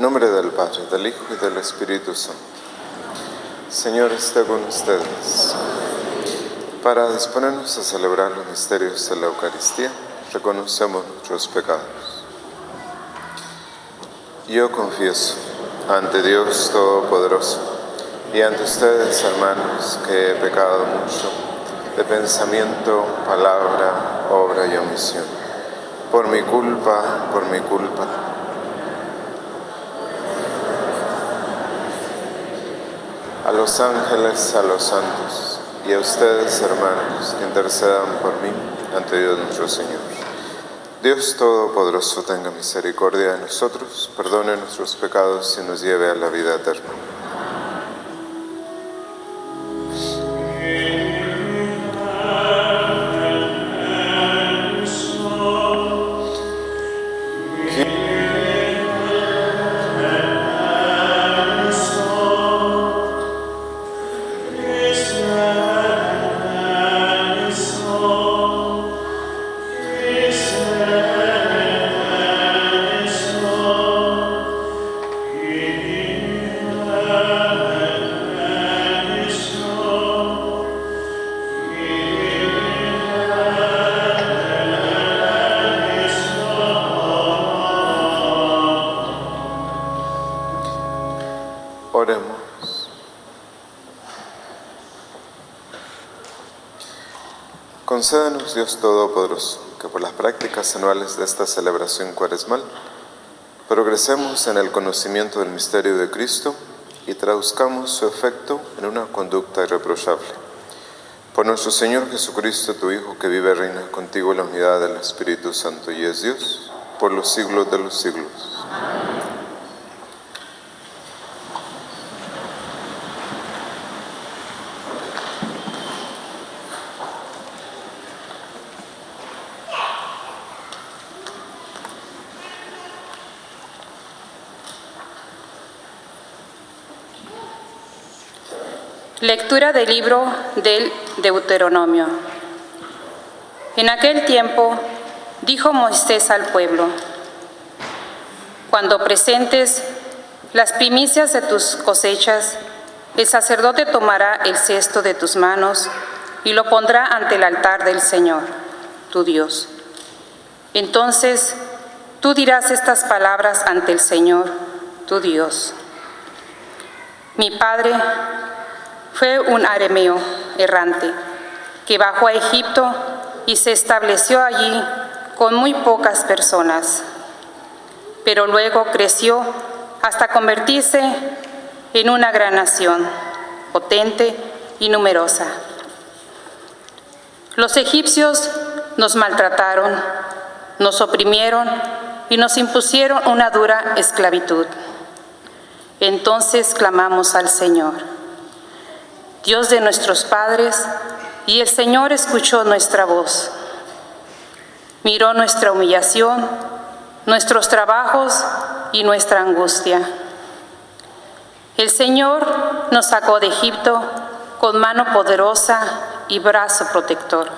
nombre del Padre, del Hijo y del Espíritu Santo. Señor esté con ustedes. Para disponernos a celebrar los misterios de la Eucaristía, reconocemos nuestros pecados. Yo confieso ante Dios Todopoderoso y ante ustedes, hermanos, que he pecado mucho de pensamiento, palabra, obra y omisión. Por mi culpa. A los ángeles, a los santos y a ustedes, hermanos, que intercedan por mí ante Dios nuestro Señor. Dios Todopoderoso tenga misericordia de nosotros, perdone nuestros pecados y nos lleve a la vida eterna. Oremos. Concédenos, Dios Todopoderoso, que por las prácticas anuales de esta celebración cuaresmal progresemos en el conocimiento del misterio de Cristo y traduzcamos su efecto en una conducta irreprochable. Por nuestro Señor Jesucristo, tu Hijo, que vive y reina contigo en la unidad del Espíritu Santo y es Dios, por los siglos de los siglos. Amén. Lectura del libro del Deuteronomio. En aquel tiempo dijo Moisés al pueblo: cuando presentes las primicias de tus cosechas, el sacerdote tomará el cesto de tus manos y lo pondrá ante el altar del Señor, tu Dios. Entonces tú dirás estas palabras ante el Señor, tu Dios. Mi padre fue un arameo errante que bajó a Egipto y se estableció allí con muy pocas personas, pero luego creció hasta convertirse en una gran nación, potente y numerosa. Los egipcios nos maltrataron, nos oprimieron y nos impusieron una dura esclavitud. Entonces clamamos al Señor, Dios de nuestros padres, y el Señor escuchó nuestra voz. Miró nuestra humillación, nuestros trabajos y nuestra angustia. El Señor nos sacó de Egipto con mano poderosa y brazo protector,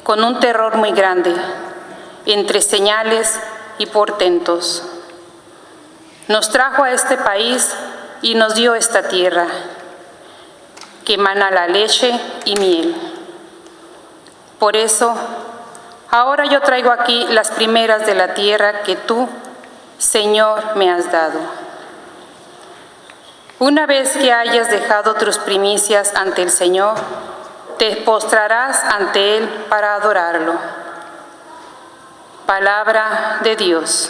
con un terror muy grande, entre señales y portentos. Nos trajo a este país y nos dio esta tierra, que emana la leche y miel. Por eso, ahora yo traigo aquí las primeras de la tierra que tú, Señor, me has dado. Una vez que hayas dejado tus primicias ante el Señor, te postrarás ante Él para adorarlo. Palabra de Dios.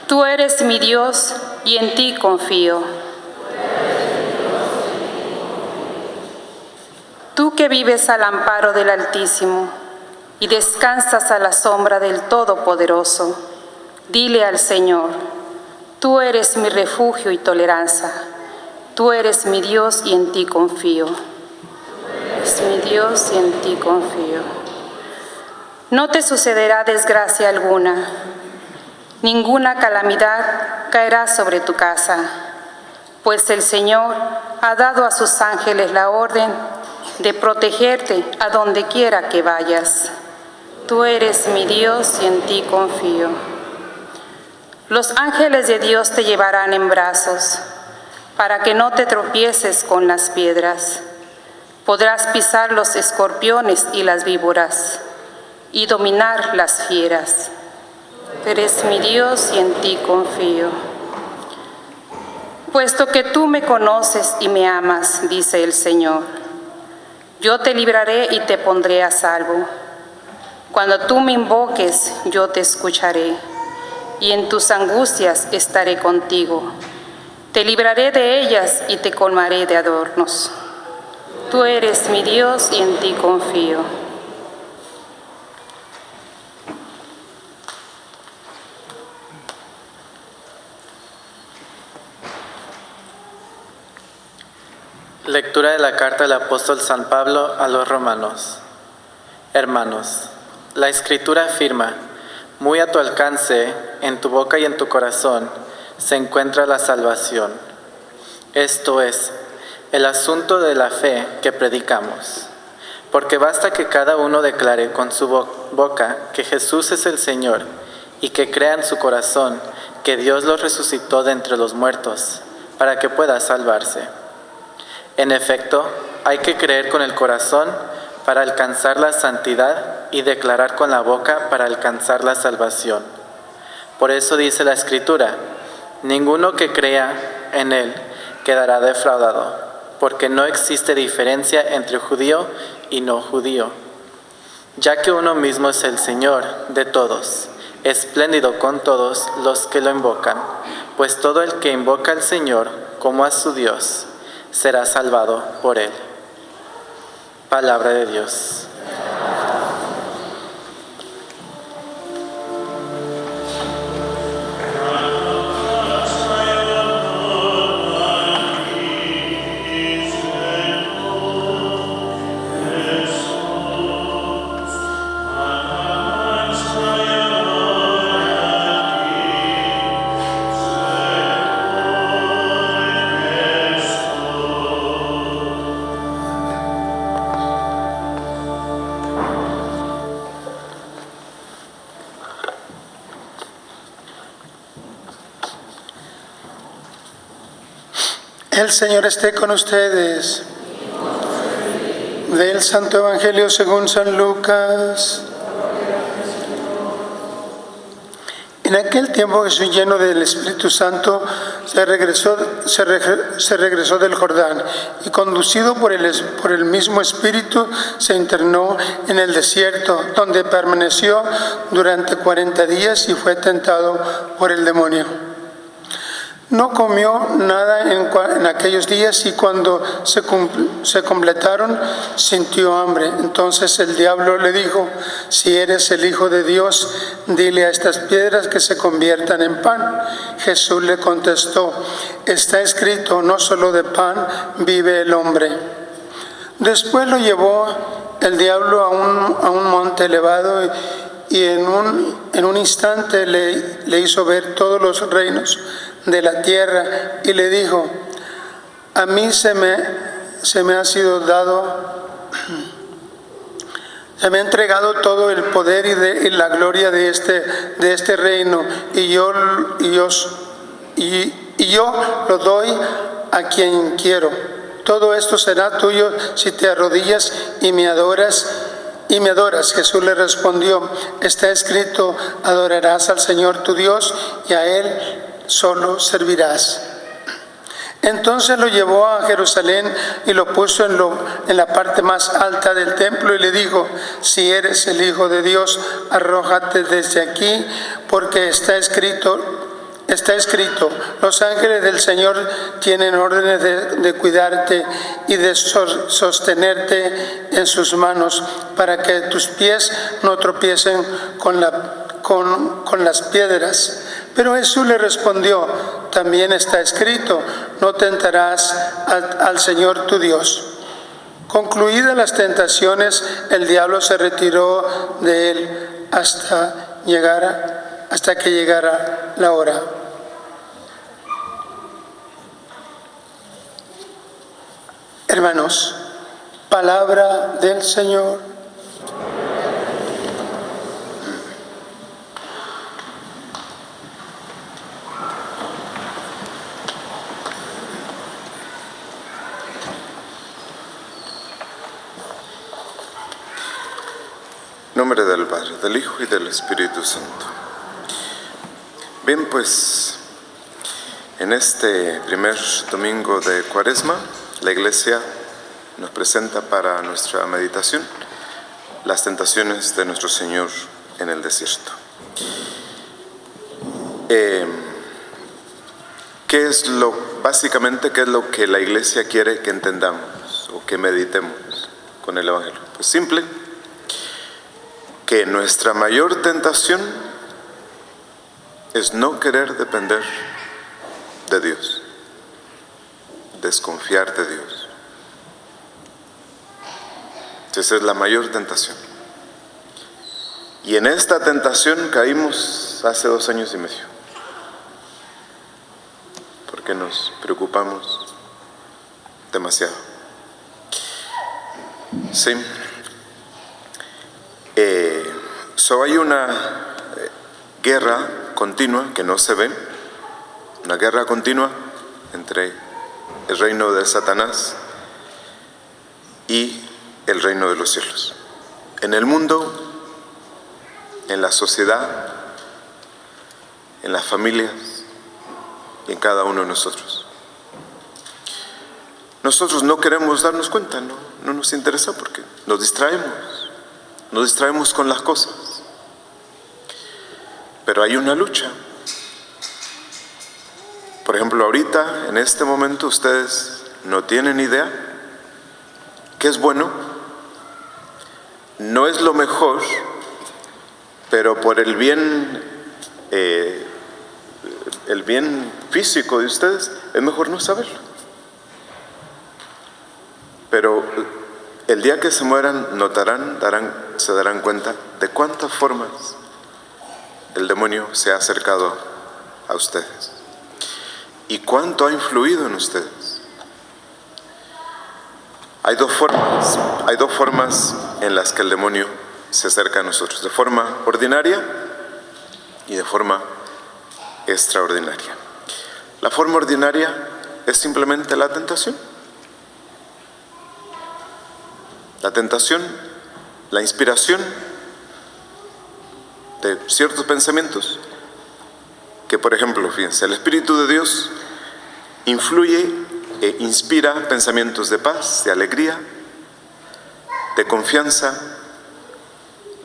Tú eres mi Dios y en ti confío. Tú que vives al amparo del Altísimo y descansas a la sombra del Todopoderoso, dile al Señor: tú eres mi refugio y tolerancia, tú eres mi Dios y en ti confío. Es mi Dios y en ti confío. No te sucederá desgracia alguna, ninguna calamidad caerá sobre tu casa, pues el Señor ha dado a sus ángeles la orden de protegerte a donde quiera que vayas. Tú eres mi Dios y en ti confío. Los ángeles de Dios te llevarán en brazos, para que no te tropieces con las piedras. Podrás pisar los escorpiones y las víboras, y dominar las fieras. Tú eres mi Dios y en ti confío. Puesto que tú me conoces y me amas, dice el Señor, yo te libraré y te pondré a salvo. Cuando tú me invoques, yo te escucharé, y en tus angustias estaré contigo. Te libraré de ellas y te colmaré de adornos. Tú eres mi Dios y en ti confío. Lectura de la carta del apóstol San Pablo a los romanos. Hermanos, la Escritura afirma, muy a tu alcance, en tu boca y en tu corazón, se encuentra la salvación. Esto es, el asunto de la fe que predicamos. Porque basta que cada uno declare con su boca que Jesús es el Señor y que crea en su corazón que Dios lo resucitó de entre los muertos, para que pueda salvarse. En efecto, hay que creer con el corazón para alcanzar la santidad y declarar con la boca para alcanzar la salvación. Por eso dice la Escritura, ninguno que crea en Él quedará defraudado, porque no existe diferencia entre judío y no judío, ya que uno mismo es el Señor de todos, espléndido con todos los que lo invocan, pues todo el que invoca al Señor como a su Dios, será salvado por Él. Palabra de Dios. El Señor esté con ustedes. Del Santo Evangelio según San Lucas. En aquel tiempo Jesús, lleno del Espíritu Santo, se regresó del Jordán y, conducido por el mismo Espíritu, se internó en el desierto, donde permaneció durante 40 días y fue tentado por el demonio. No comió nada en aquellos días y cuando se completaron sintió hambre. Entonces el diablo le dijo, si eres el Hijo de Dios, dile a estas piedras que se conviertan en pan. Jesús le contestó, está escrito, no solo de pan vive el hombre. Después lo llevó el diablo a un monte elevado y en un instante le hizo ver todos los reinos de la tierra y le dijo, a mí se me ha sido dado, se me ha entregado todo el poder y la gloria de este reino y yo lo doy a quien quiero. Todo esto será tuyo si te arrodillas y me adoras. Jesús le respondió, está escrito, adorarás al Señor tu Dios y a Él solo servirás. Entonces lo llevó a Jerusalén y lo puso en la parte más alta del templo y le dijo, si eres el Hijo de Dios, arrójate desde aquí, porque está escrito, los ángeles del Señor tienen órdenes de cuidarte y de sostenerte en sus manos, para que tus pies no tropiecen con las piedras. Pero Jesús le respondió, también está escrito, no tentarás al Señor tu Dios. Concluidas las tentaciones, el diablo se retiró de él hasta que llegara la hora. Hermanos, palabra del Señor. nombre del Padre, del Hijo y del Espíritu Santo. Bien, pues en este primer domingo de Cuaresma, la Iglesia nos presenta para nuestra meditación las tentaciones de nuestro Señor en el desierto. Básicamente, ¿qué es lo que la Iglesia quiere que entendamos o que meditemos con el Evangelio? Pues simple, que nuestra mayor tentación es no querer depender de Dios, desconfiar de Dios. Esa es la mayor tentación. Y en esta tentación caímos hace 2 años y medio, porque nos preocupamos demasiado. Sí. Hay una guerra continua que no se ve, una guerra continua entre el reino de Satanás y el reino de los cielos. En el mundo, en la sociedad, en las familias y en cada uno de nosotros. Nosotros no queremos darnos cuenta, no nos interesa porque nos distraemos con las cosas. Pero hay una lucha. Por ejemplo, ahorita, en este momento, ustedes no tienen idea qué es bueno. No es lo mejor, pero por el bien físico de ustedes, es mejor no saberlo. Pero el día que se mueran, se darán cuenta de cuántas formas el demonio se ha acercado a ustedes y cuánto ha influido en ustedes. Hay dos formas en las que el demonio se acerca a nosotros, de forma ordinaria y de forma extraordinaria. La forma ordinaria es simplemente la tentación. La tentación, la inspiración de ciertos pensamientos que, por ejemplo, fíjense, el Espíritu de Dios influye e inspira pensamientos de paz, de alegría, de confianza,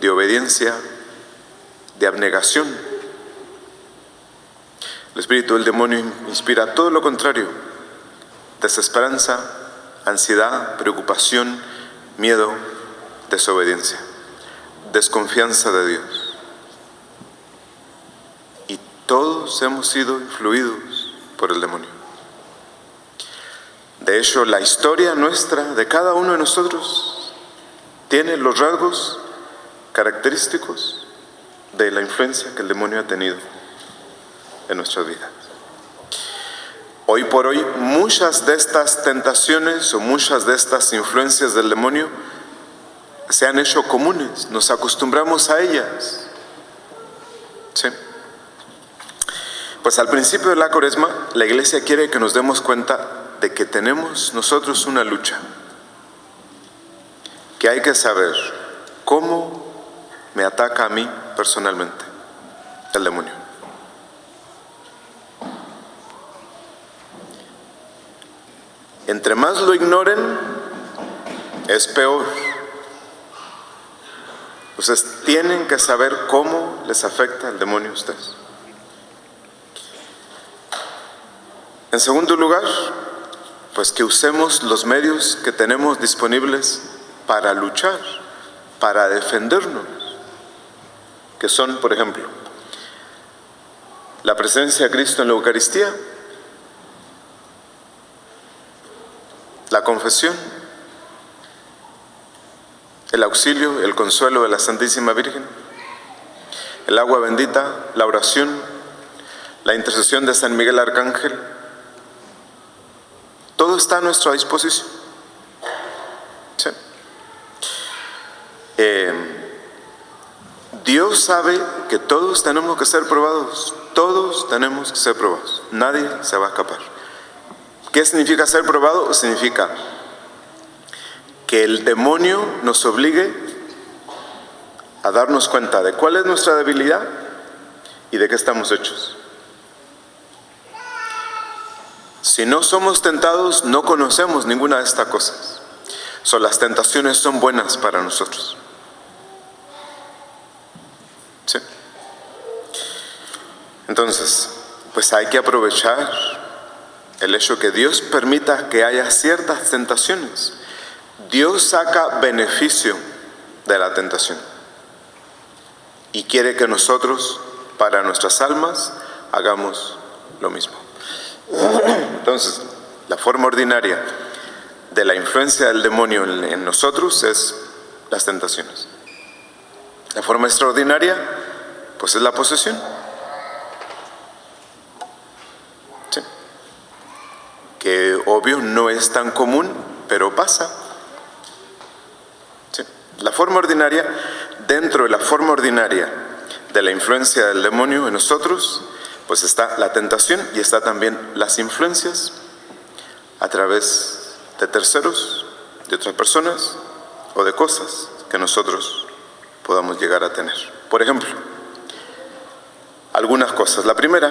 de obediencia, de abnegación. El espíritu del demonio inspira todo lo contrario: desesperanza, ansiedad, preocupación, miedo, desobediencia, desconfianza de Dios. Y todos hemos sido influidos por el demonio. De hecho, la historia nuestra, de cada uno de nosotros, tiene los rasgos característicos de la influencia que el demonio ha tenido en nuestras vidas. Hoy por hoy, muchas de estas tentaciones o muchas de estas influencias del demonio se han hecho comunes, nos acostumbramos a ellas. ¿Sí? Pues al principio de la Cuaresma, la Iglesia quiere que nos demos cuenta de que tenemos nosotros una lucha, que hay que saber cómo me ataca a mí personalmente el demonio. Entre más lo ignoren, es peor. Ustedes tienen que saber cómo les afecta el demonio a ustedes. En segundo lugar, pues que usemos los medios que tenemos disponibles para luchar, para defendernos, que son, por ejemplo, la presencia de Cristo en la Eucaristía, la confesión, el auxilio, el consuelo de la Santísima Virgen, el agua bendita, la oración, la intercesión de San Miguel Arcángel. Todo está a nuestra disposición. ¿Sí? Dios sabe que todos tenemos que ser probados. Todos tenemos que ser probados. Nadie se va a escapar. ¿Qué significa ser probado? Significa que el demonio nos obligue a a darnos cuenta de cuál es nuestra debilidad y de qué estamos hechos. Si no somos tentados, no conocemos ninguna de estas cosas. Las tentaciones son buenas para nosotros. ¿Sí? Entonces, pues hay que aprovechar el hecho que Dios permita que haya ciertas tentaciones. Dios saca beneficio de la tentación y quiere que nosotros, para nuestras almas, hagamos lo mismo. Entonces, la forma ordinaria de la influencia del demonio en nosotros es las tentaciones. La forma extraordinaria, pues es la posesión. ¿Sí? Que obvio no es tan común, pero pasa. ¿Sí? La forma ordinaria, dentro de la forma ordinaria de la influencia del demonio en nosotros, pues está la tentación y está también las influencias a través de terceros, de otras personas o de cosas que nosotros podamos llegar a tener. Por ejemplo, algunas cosas. La primera,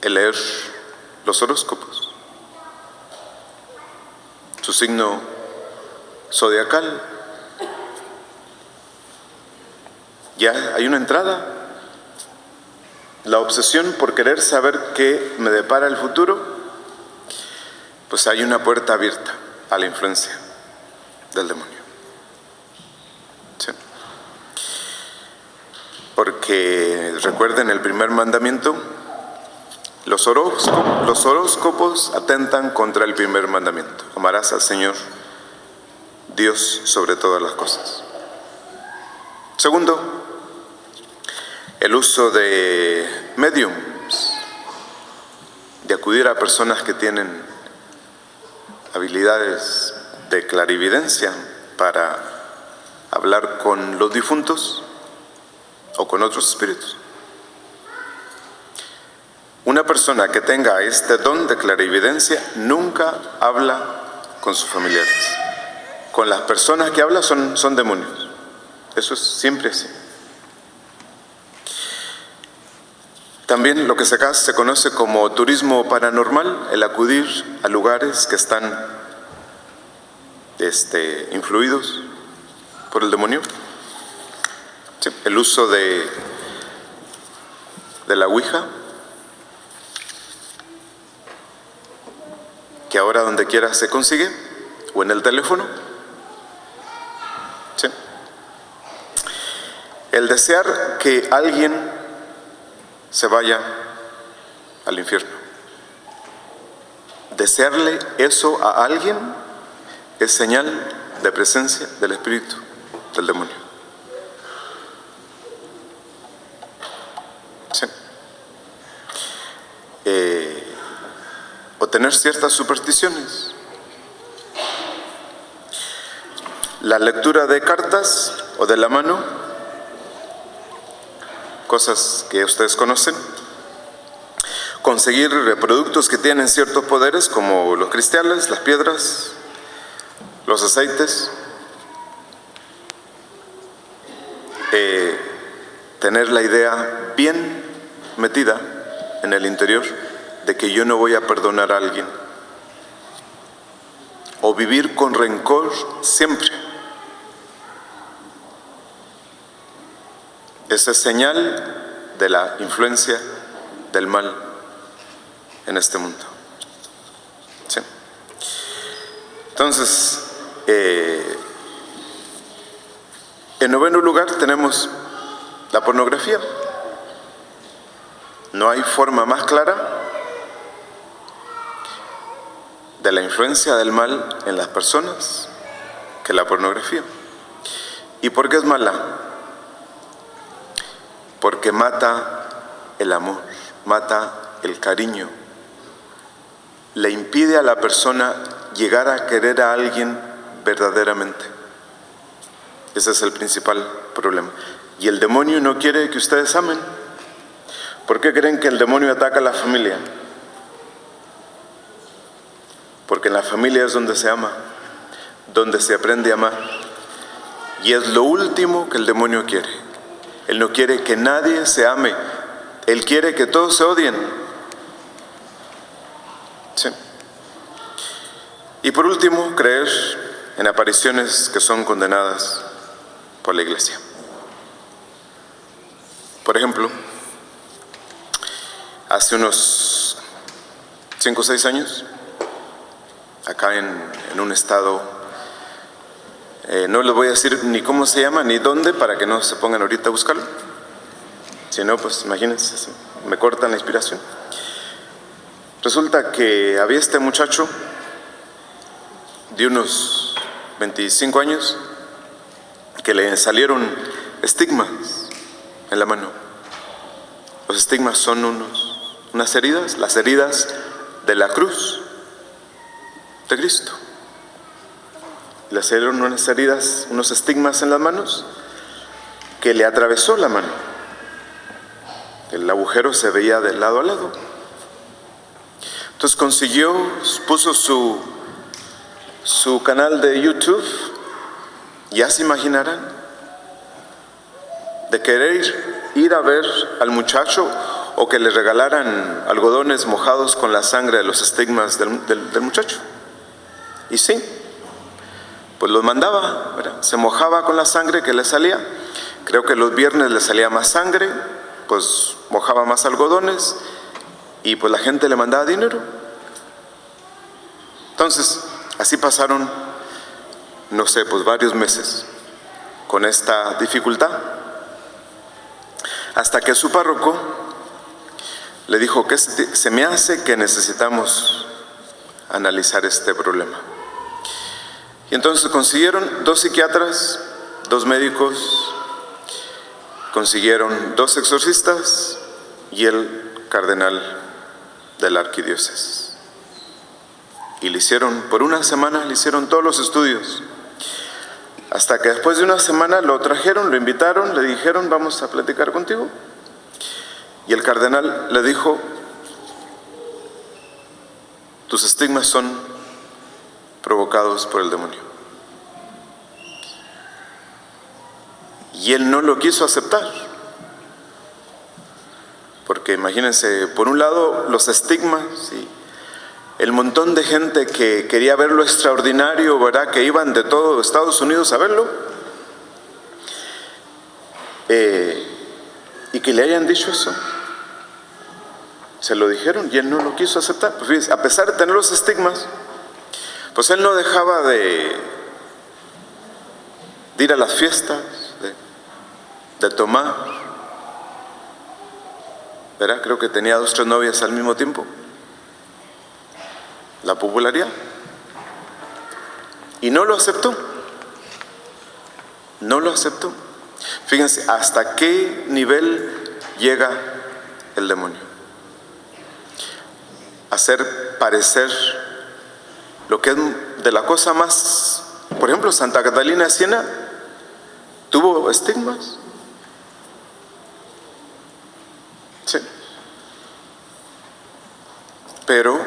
el leer los horóscopos, su signo zodiacal. Ya hay una entrada. La obsesión por querer saber qué me depara el futuro, pues hay una puerta abierta a la influencia del demonio. ¿Sí? Porque recuerden el primer mandamiento, los horóscopos atentan contra el primer mandamiento: amarás al Señor Dios sobre todas las cosas. Segundo, el uso de mediums, de acudir a personas que tienen habilidades de clarividencia para hablar con los difuntos o con otros espíritus. Una persona que tenga este don de clarividencia nunca habla con sus familiares. Con las personas que habla son demonios. Eso es siempre así. También lo que acá se conoce como turismo paranormal, el acudir a lugares que están influidos por el demonio. Sí, el uso de la Ouija, que ahora donde quiera se consigue, o en el teléfono. Sí. El desear que alguien se vaya al infierno. Desearle eso a alguien es señal de presencia del espíritu del demonio. Sí. O tener ciertas supersticiones. La lectura de cartas o de la mano, cosas que ustedes conocen. Conseguir productos que tienen ciertos poderes, como los cristales, las piedras, los aceites. Tener la idea bien metida en el interior de que yo no voy a perdonar a alguien. O vivir con rencor siempre. Esa es señal de la influencia del mal en este mundo. ¿Sí? Entonces, en noveno lugar tenemos la pornografía. No hay forma más clara de la influencia del mal en las personas que la pornografía. ¿Y por qué es mala? Porque mata el amor, mata el cariño, le impide a la persona llegar a querer a alguien verdaderamente. Ese es el principal problema. Y el demonio no quiere que ustedes amen. ¿Por qué creen que el demonio ataca a la familia? Porque en la familia es donde se ama, donde se aprende a amar. Y es lo último que el demonio quiere. Él no quiere que nadie se ame. Él quiere que todos se odien. ¿Sí? Y por último, creer en apariciones que son condenadas por la Iglesia. Por ejemplo, hace unos 5 o 6 años, acá en un estado, no les voy a decir ni cómo se llama ni dónde para que no se pongan ahorita a buscarlo. Si no, pues imagínense, me cortan la inspiración. Resulta que había este muchacho de unos 25 años que le salieron estigmas en la mano. Los estigmas son unas heridas, las heridas de la cruz de Cristo. Le salieron unas heridas, unos estigmas en las manos que le atravesó la mano. El agujero se veía de lado a lado. Entonces puso su canal de YouTube. Ya se imaginarán, de querer ir a ver al muchacho o que le regalaran algodones mojados con la sangre de los estigmas del muchacho. Y sí, pues los mandaba, ¿verdad? Se mojaba con la sangre que le salía. Creo que los viernes le salía más sangre, pues mojaba más algodones y pues la gente le mandaba dinero. Entonces, así pasaron, no sé, pues varios meses con esta dificultad, hasta que su párroco le dijo que se me hace que necesitamos analizar este problema. Y entonces consiguieron 2 psiquiatras, 2 médicos, consiguieron 2 exorcistas y el cardenal de la arquidiócesis. Y le hicieron, por una semana, le hicieron todos los estudios. Hasta que después de una semana lo trajeron, lo invitaron, le dijeron, vamos a platicar contigo. Y el cardenal le dijo, tus estigmas son provocados por el demonio. Y él no lo quiso aceptar. Porque imagínense, por un lado los estigmas, ¿sí? El montón de gente que quería ver lo extraordinario, ¿verdad? Que iban de todo Estados Unidos a verlo. Y que le hayan dicho eso. Se lo dijeron y él no lo quiso aceptar. Pues fíjense, a pesar de tener los estigmas, pues él no dejaba de ir a las fiestas, de tomar, ¿verdad? Creo que tenía 2 o 3 novias al mismo tiempo. La popularidad. Y no lo aceptó. No lo aceptó. Fíjense hasta qué nivel llega el demonio. Hacer parecer lo que es de la cosa más. Por ejemplo, Santa Catalina de Siena tuvo estigmas. Sí. Pero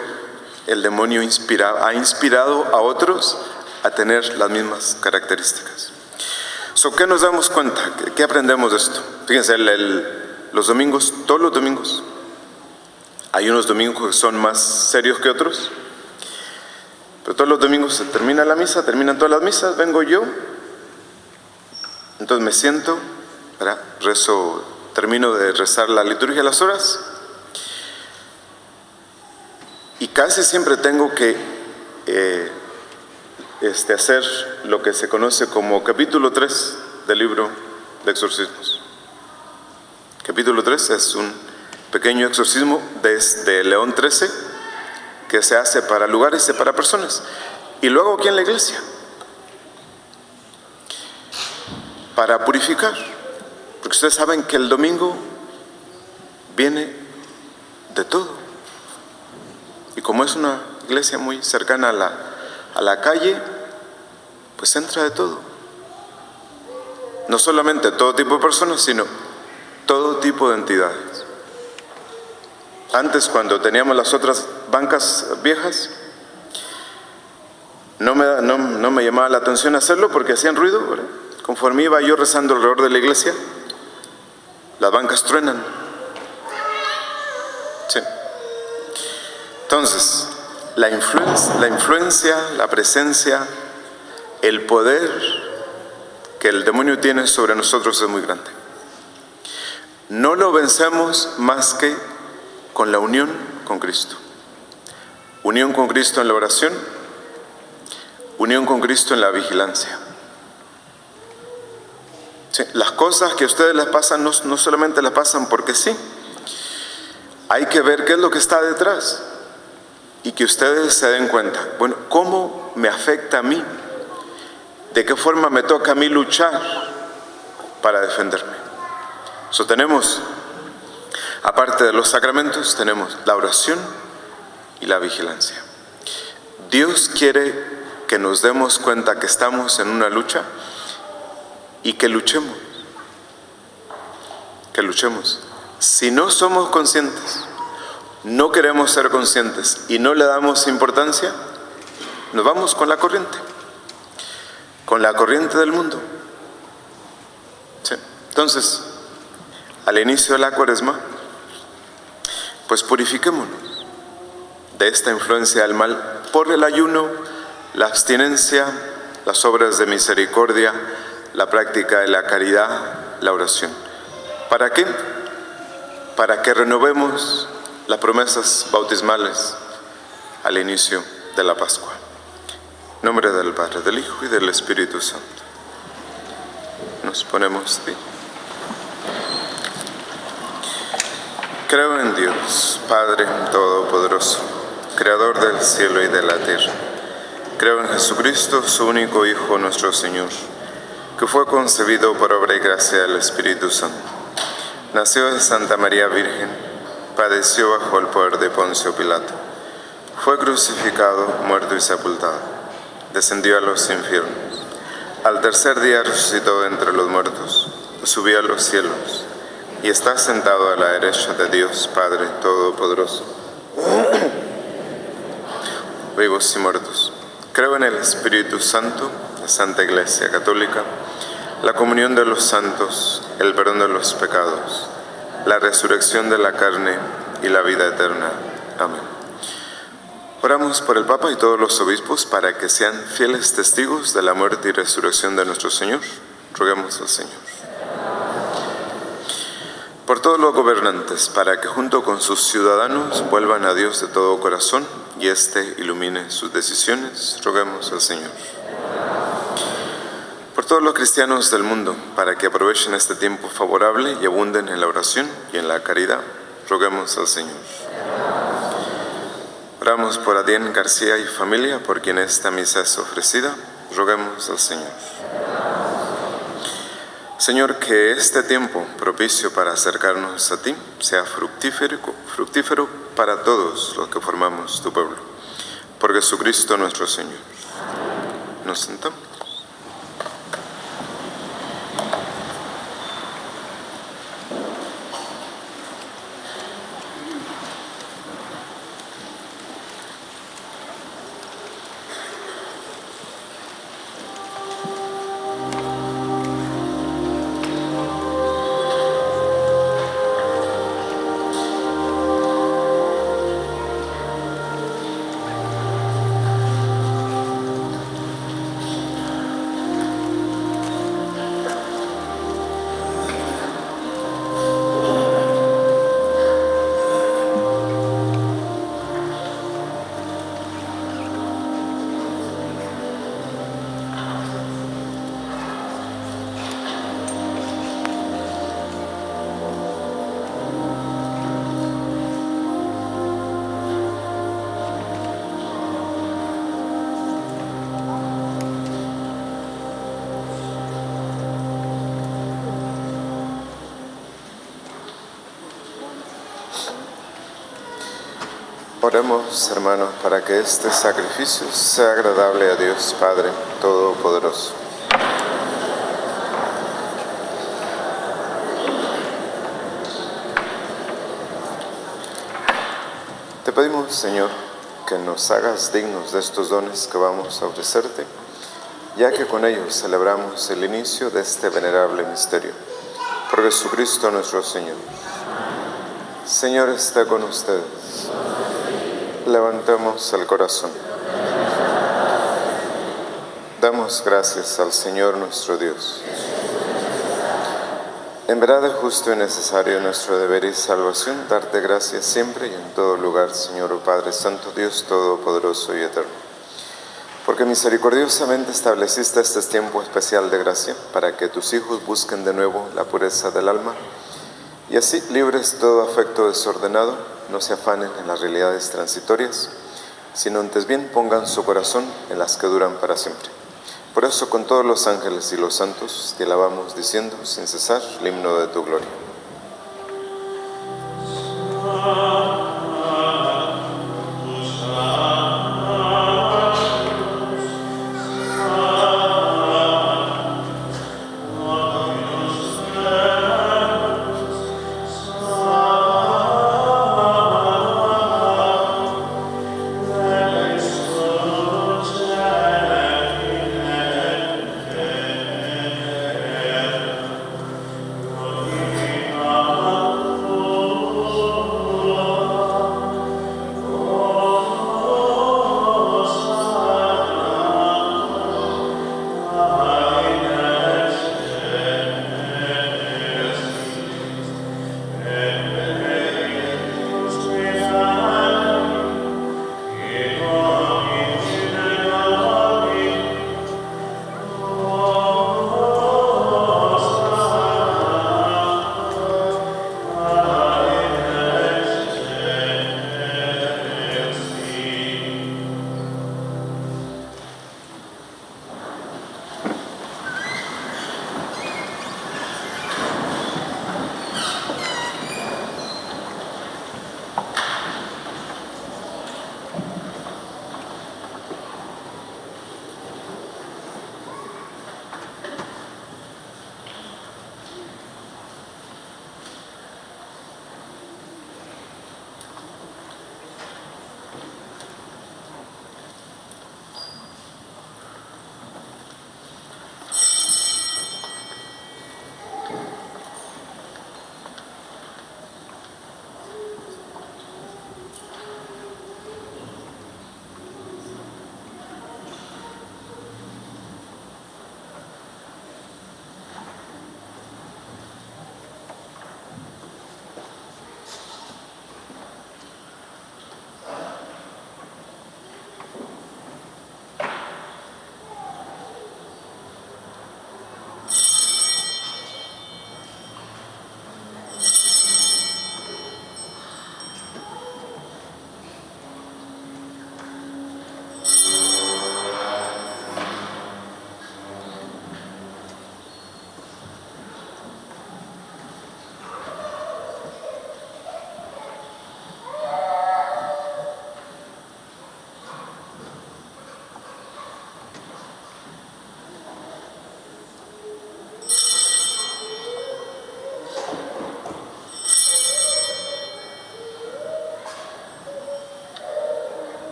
el demonio ha inspirado a otros a tener las mismas características. ¿Qué nos damos cuenta? ¿Qué aprendemos de esto? Fíjense, los domingos, todos los domingos, hay unos domingos que son más serios que otros, pero todos los domingos se termina la misa, terminan todas las misas, vengo yo, entonces me siento, ¿verdad? Rezo, termino de rezar la liturgia de las horas, y casi siempre tengo que hacer lo que se conoce como capítulo 3 del libro de exorcismos. Capítulo 3 es un pequeño exorcismo desde León XIII que se hace para lugares y para personas. Y luego aquí en la iglesia, para purificar. Porque ustedes saben que el domingo viene de todo. Y como es una iglesia muy cercana a la calle, pues entra de todo. No solamente todo tipo de personas, sino todo tipo de entidades. Antes, cuando teníamos las otras bancas viejas, no me llamaba la atención hacerlo porque hacían ruido, ¿verdad? Conforme iba yo rezando alrededor de la iglesia, las bancas truenan. Sí. Entonces, la influencia, la presencia, el poder que el demonio tiene sobre nosotros es muy grande. No lo vencemos más que con la unión con Cristo. Unión con Cristo en la oración, unión con Cristo en la vigilancia. Sí, las cosas que a ustedes les pasan no solamente les pasan porque sí. Hay que ver qué es lo que está detrás y que ustedes se den cuenta. Bueno, ¿cómo me afecta a mí? ¿De qué forma me toca a mí luchar para defenderme? Eso tenemos, aparte de los sacramentos, tenemos la oración y la vigilancia. Dios quiere que nos demos cuenta que estamos en una lucha y que luchemos. Que luchemos. Si no somos conscientes, no queremos ser conscientes y no le damos importancia, nos vamos con la corriente del mundo. Sí. Entonces, al inicio de la Cuaresma, pues purifiquémonos de esta influencia del mal por el ayuno, la abstinencia, las obras de misericordia, la práctica de la caridad, la oración. ¿Para qué? Para que renovemos las promesas bautismales al inicio de la Pascua. En nombre del Padre, del Hijo y del Espíritu Santo. Nos ponemos de pie. Creo en Dios, Padre Todopoderoso, Creador del cielo y de la tierra. Creo en Jesucristo, su único Hijo, nuestro Señor, que fue concebido por obra y gracia del Espíritu Santo. Nació de Santa María Virgen, padeció bajo el poder de Poncio Pilato, fue crucificado, muerto y sepultado, descendió a los infiernos. Al tercer día resucitó de entre los muertos, subió a los cielos y está sentado a la derecha de Dios Padre Todopoderoso. Vivos y muertos. Creo en el Espíritu Santo, la Santa Iglesia Católica, la comunión de los santos, el perdón de los pecados, la resurrección de la carne y la vida eterna. Amén. Oramos por el Papa y todos los obispos para que sean fieles testigos de la muerte y resurrección de nuestro Señor. Roguemos al Señor. Por todos los gobernantes, para que junto con sus ciudadanos vuelvan a Dios de todo corazón y éste ilumine sus decisiones. Roguemos al Señor. Por todos los cristianos del mundo, para que aprovechen este tiempo favorable y abunden en la oración y en la caridad. Roguemos al Señor. Oramos por Adrián García y familia, por quien esta misa es ofrecida. Roguemos al Señor. Señor, que este tiempo propicio para acercarnos a ti sea fructífero para todos los que formamos tu pueblo. Por Jesucristo nuestro Señor. Nos sentamos. Oremos, hermanos, para que este sacrificio sea agradable a Dios Padre Todopoderoso. Te pedimos, Señor, que nos hagas dignos de estos dones que vamos a ofrecerte, ya que con ellos celebramos el inicio de este venerable misterio. Por Jesucristo nuestro Señor. Señor, esté con ustedes. Levantemos el corazón. Damos gracias al Señor nuestro Dios. En verdad es justo y necesario nuestro deber y salvación darte gracias siempre y en todo lugar, Señor Padre Santo, Dios Todopoderoso y Eterno. Porque misericordiosamente estableciste este tiempo especial de gracia para que tus hijos busquen de nuevo la pureza del alma y así, libres todo afecto desordenado, no se afanen en las realidades transitorias, sino antes bien pongan su corazón en las que duran para siempre. Por eso, con todos los ángeles y los santos, te alabamos diciendo sin cesar el himno de tu gloria.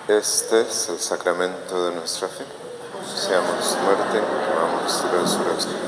Este es el sacramento de nuestra fe. Seamos muerte, amamos resurrección.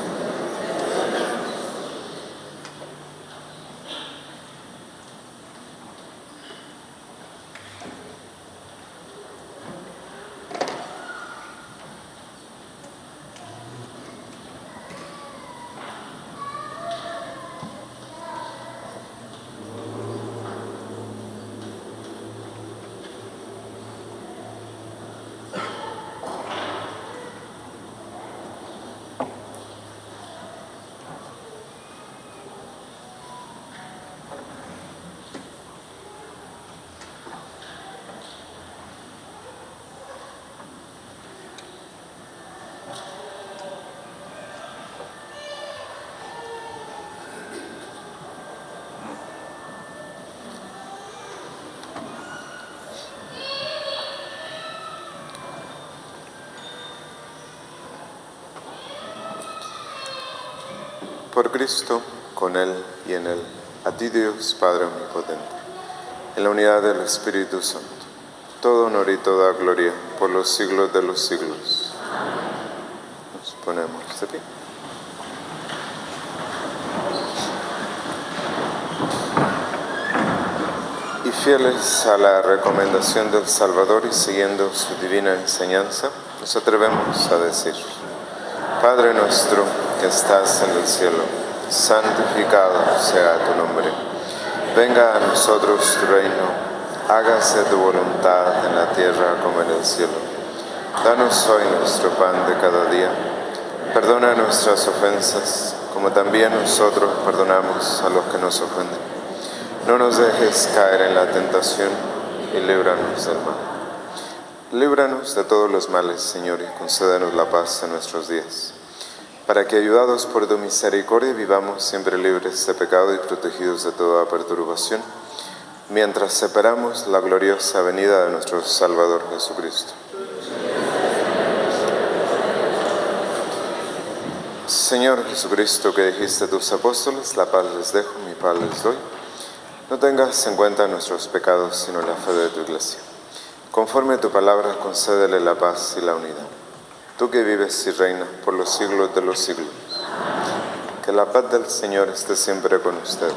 Por Cristo, con Él y en Él, a ti Dios Padre Omnipotente, en la unidad del Espíritu Santo, todo honor y toda gloria por los siglos de los siglos. Nos ponemos de pie. Y fieles a la recomendación del Salvador y siguiendo su divina enseñanza, nos atrevemos a decir: Padre nuestro que estás en el cielo, santificado sea tu nombre. Venga a nosotros tu reino, hágase tu voluntad en la tierra como en el cielo. Danos hoy nuestro pan de cada día. Perdona nuestras ofensas, como también nosotros perdonamos a los que nos ofenden. No nos dejes caer en la tentación y líbranos del mal. Líbranos de todos los males, Señor, y concédenos la paz en nuestros días, para que, ayudados por tu misericordia, vivamos siempre libres de pecado y protegidos de toda perturbación, mientras esperamos la gloriosa venida de nuestro Salvador Jesucristo. Señor Jesucristo, que dijiste a tus apóstoles: la paz les dejo, mi paz les doy. No tengas en cuenta nuestros pecados, sino la fe de tu Iglesia. Conforme a tu palabra, concédele la paz y la unidad. Tú que vives y reinas por los siglos de los siglos. Que la paz del Señor esté siempre con ustedes.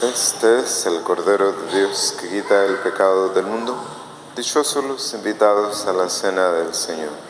Este es el Cordero de Dios que quita el pecado del mundo. Dichosos los invitados a la cena del Señor.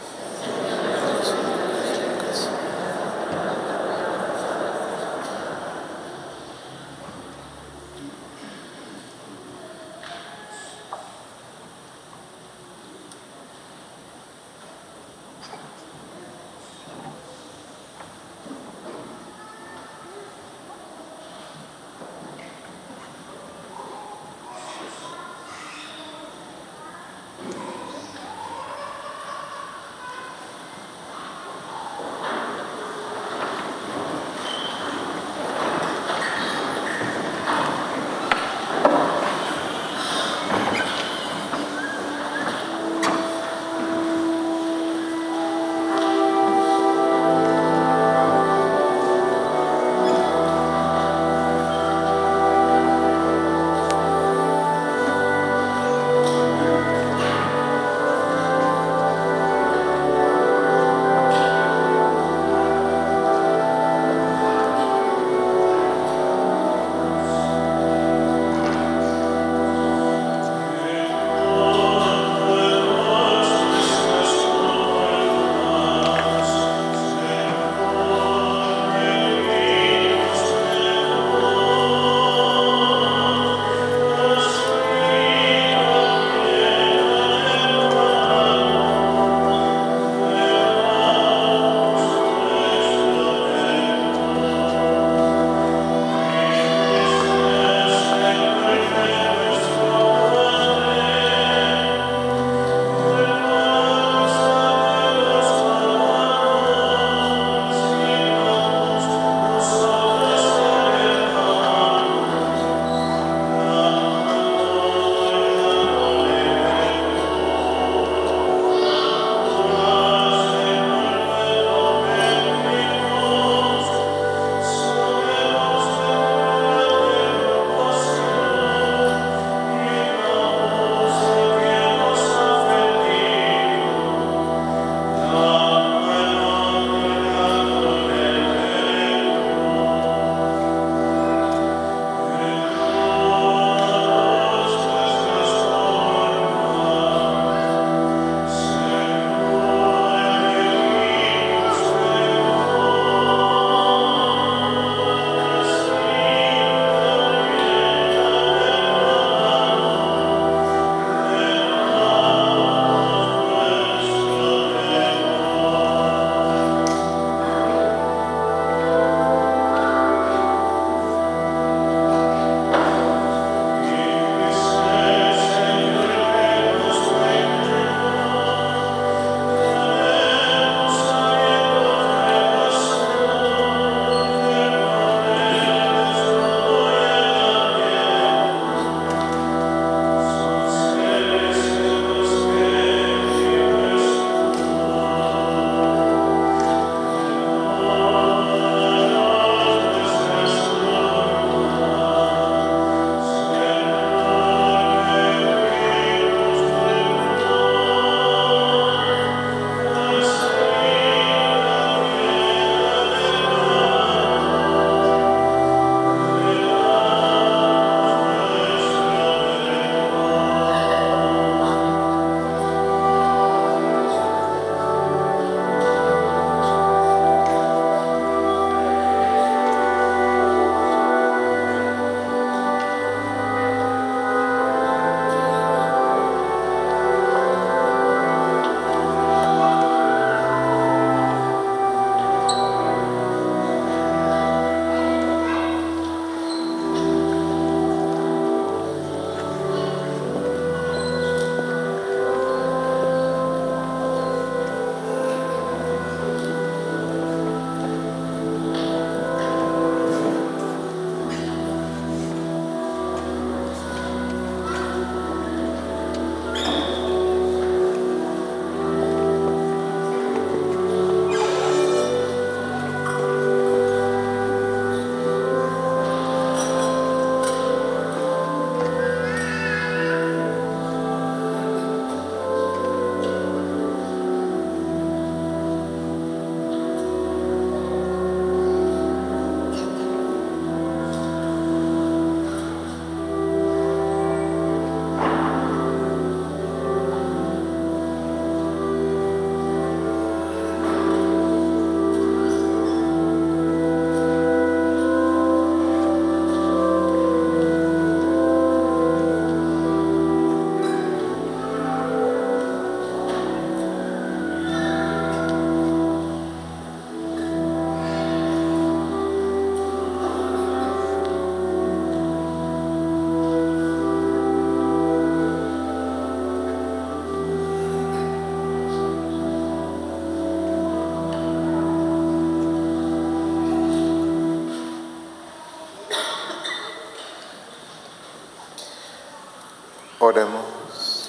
Oremos.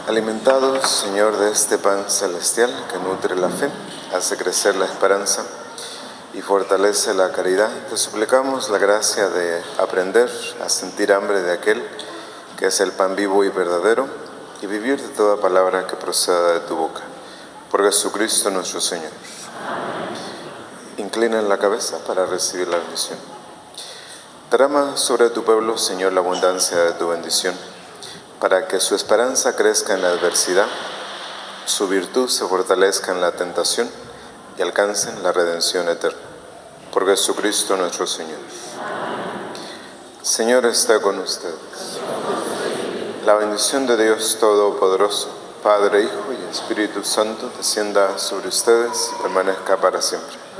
Alimentados, Señor, de este pan celestial que nutre la fe, hace crecer la esperanza y fortalece la caridad, te suplicamos la gracia de aprender a sentir hambre de aquel que es el pan vivo y verdadero y vivir de toda palabra que proceda de tu boca. Por Jesucristo nuestro Señor. Inclinen la cabeza para recibir la bendición. Derrama sobre tu pueblo, Señor, la abundancia de tu bendición, para que su esperanza crezca en la adversidad, su virtud se fortalezca en la tentación y alcancen la redención eterna. Por Jesucristo nuestro Señor. Señor está con ustedes. La bendición de Dios Todopoderoso, Padre, Hijo y Espíritu Santo, descienda sobre ustedes y permanezca para siempre.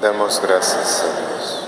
Demos gracias a Dios.